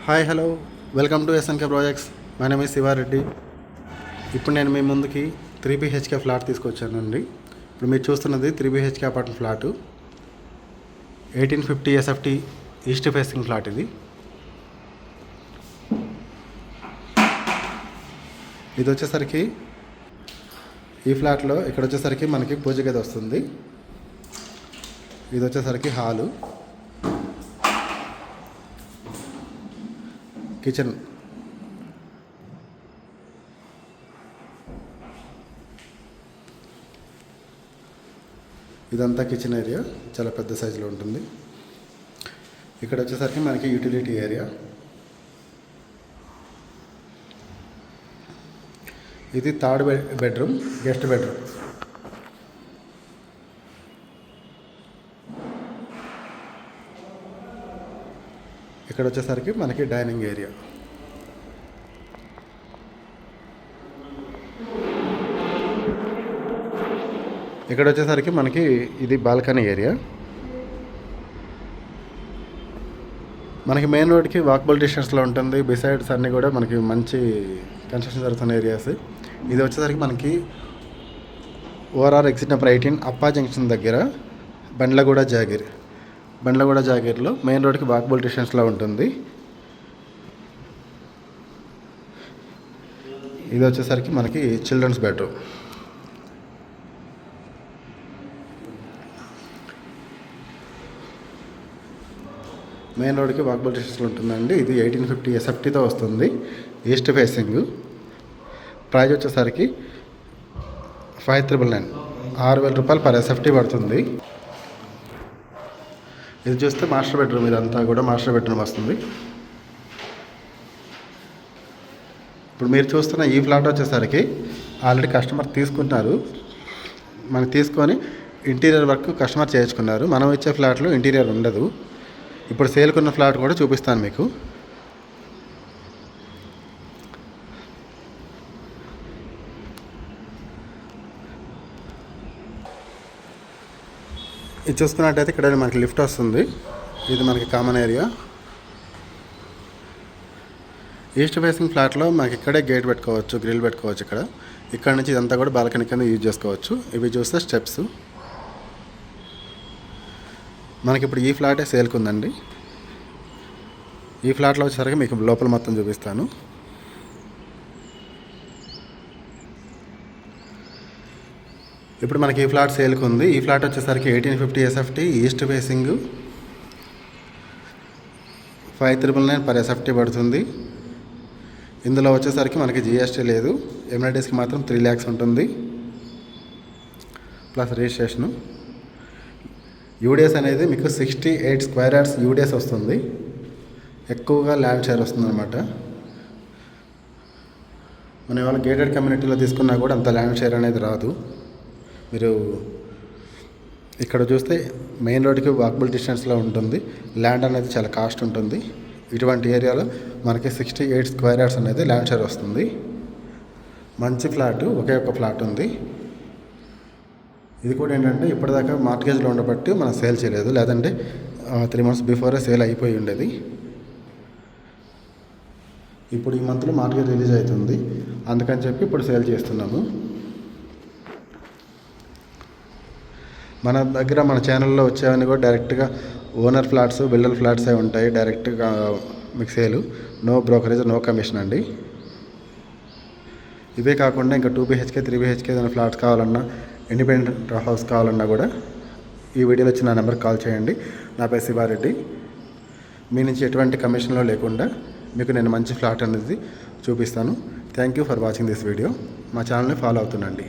Hi hello welcome to SNK projects. My name is Sivareddy. ఇప్పుడు నేను మీ ముందుకి 3 BHK ఫ్లాట్ తీసుకొచ్చానండి. ఇప్పుడు మీరు చూస్తున్నది 3 BHK apartment flat, 1850 SFT east facing flat. ఇది వచ్చేసరికి ఈ ఫ్లాట్లో ఇక్కడ వచ్చేసరికి మనకి పూజ గది వస్తుంది. ఇది వచ్చేసరికి హాలు, కిచెన్. ఇదంతా కిచెన్ ఏరియా, చాలా పెద్ద సైజులో ఉంటుంది. ఇక్కడ వచ్చేసరికి మనకి యూటిలిటీ ఏరియా. ఇది థర్డ్ బెడ్రూమ్, గెస్ట్ బెడ్రూమ్. ఇక్కడ వచ్చేసరికి మనకి డైనింగ్ ఏరియా. ఇక్కడ వచ్చేసరికి మనకి ఇది బాల్కనీ ఏరియా. మనకి మెయిన్ రోడ్కి వాకబుల్ డిస్టెన్స్లో ఉంటుంది. బిసైడ్స్ అన్నీ కూడా మనకి మంచి కన్స్ట్రక్షన్ జరుగుతున్న ఏరియాస్. ఇది వచ్చేసరికి మనకి ఓఆర్ఆర్ ఎగ్జిట్ నెంబర్ 18 అప్పా జంక్షన్ దగ్గర బండ్లగూడ జాగీర్లో మెయిన్ రోడ్కి వాకబుల్ డిస్టెన్స్లో ఉంటుంది. ఇది వచ్చేసరికి మనకి చిల్డ్రన్స్ బెడ్రూమ్. మెయిన్ రోడ్కి వాకబుల్ డిస్టెన్స్లో ఉంటుందండి. ఇది 1850 SFTతో వస్తుంది, ఈస్ట్ ఫేసింగ్. ప్రైజ్ వచ్చేసరికి 5,999, 6,000 రూపాయలు పర్ SFT పడుతుంది. ఇది చూస్తే మాస్టర్ బెడ్రూమ్. ఇదంతా కూడా మాస్టర్ బెడ్రూమ్ వస్తుంది. ఇప్పుడు మీరు చూస్తున్న ఈ ఫ్లాట్ వచ్చేసరికి ఆల్రెడీ కస్టమర్ తీసుకుంటున్నారు. మనకి తీసుకొని ఇంటీరియర్ వర్క్ కస్టమర్ చేయించుకున్నారు. మనం ఇచ్చే ఫ్లాట్లో ఇంటీరియర్ ఉండదు. ఇప్పుడు సేల్కున్న ఫ్లాట్ కూడా చూపిస్తాను మీకు. ఇది చూసుకున్నట్టయితే ఇక్కడ మనకి లిఫ్ట్ వస్తుంది. ఇది మనకి కామన్ ఏరియా. ఈస్ట్ ఫేసింగ్ ఫ్లాట్లో మనకి ఇక్కడే గేట్ పెట్టుకోవచ్చు, గ్రిల్ పెట్టుకోవచ్చు. ఇక్కడ నుంచి ఇదంతా కూడా బాల్కనీ కింద యూజ్ చేసుకోవచ్చు. ఇవి చూస్తే స్టెప్స్. మనకి ఇప్పుడు ఈ ఫ్లాటే సేల్కుందండి. ఈ ఫ్లాట్లో వచ్చేసరికి మీకు లోపల మొత్తం చూపిస్తాను. ఇప్పుడు మనకి ఈ ఫ్లాట్ సేల్కి ఉంది. ఈ ఫ్లాట్ వచ్చేసరికి 1850 SFT east facing, 5,999 per SFT పడుతుంది. ఇందులో వచ్చేసరికి మనకి GST లేదు. ఎమ్యూనిటీస్కి మాత్రం 3 lakhs ఉంటుంది, ప్లస్ రిజిస్ట్రేషను. యూడిఎస్ అనేది మీకు 68 స్క్వేర్ యార్డ్స్ యూడిఎస్ వస్తుంది. ఎక్కువగా ల్యాండ్ షేర్ వస్తుంది అనమాట. మనం ఏమైనా గేటెడ్ కమ్యూనిటీలో తీసుకున్నా కూడా అంత ల్యాండ్ షేర్ అనేది రాదు. మీరు ఇక్కడ చూస్తే మెయిన్ రోడ్కి వాకబుల్ డిస్టెన్స్లో ఉంటుంది. ల్యాండ్ అనేది చాలా కాస్ట్ ఉంటుంది. ఇటువంటి ఏరియాలో మనకి 68 స్క్వేర్ యార్డ్స్ అనేది ల్యాండ్ షేర్ వస్తుంది. మంచి ఫ్లాట్, ఒకే ఒక ఫ్లాట్ ఉంది. ఇది కూడా ఏంటంటే ఇప్పటిదాకా మార్ట్గేజ్లో ఉండబట్టి మనం సేల్ చేయలేదు, లేదంటే 3 months బిఫోరే సేల్ అయిపోయి ఉండేది. ఇప్పుడు ఈ మంత్లో మార్ట్గేజ్ రిలీజ్ అవుతుంది, అందుకని చెప్పి ఇప్పుడు సేల్ చేస్తున్నాము. మన దగ్గర మన ఛానల్లో వచ్చేవన్నీ కూడా డైరెక్ట్గా ఓనర్ ఫ్లాట్స్, బిల్డర్ ఫ్లాట్సే ఉంటాయి. డైరెక్ట్గా మీకు సేలు, నో బ్రోకరేజ్, నో కమిషన్ అండి. ఇవే కాకుండా ఇంకా 2 BHK 3 BHK ఏదైనా ఫ్లాట్స్ కావాలన్నా, ఇండిపెండెంట్ హౌస్ కావాలన్నా కూడా ఈ వీడియోలో వచ్చి నా నెంబర్కి కాల్ చేయండి. నా పేరు శివారెడ్డి. మీ నుంచి ఎటువంటి కమిషన్లో లేకుండా మీకు నేను మంచి ఫ్లాట్ అనేది చూపిస్తాను. Thank you for watching this video. మా ఛానల్ని ఫాలో అవుతుండండి.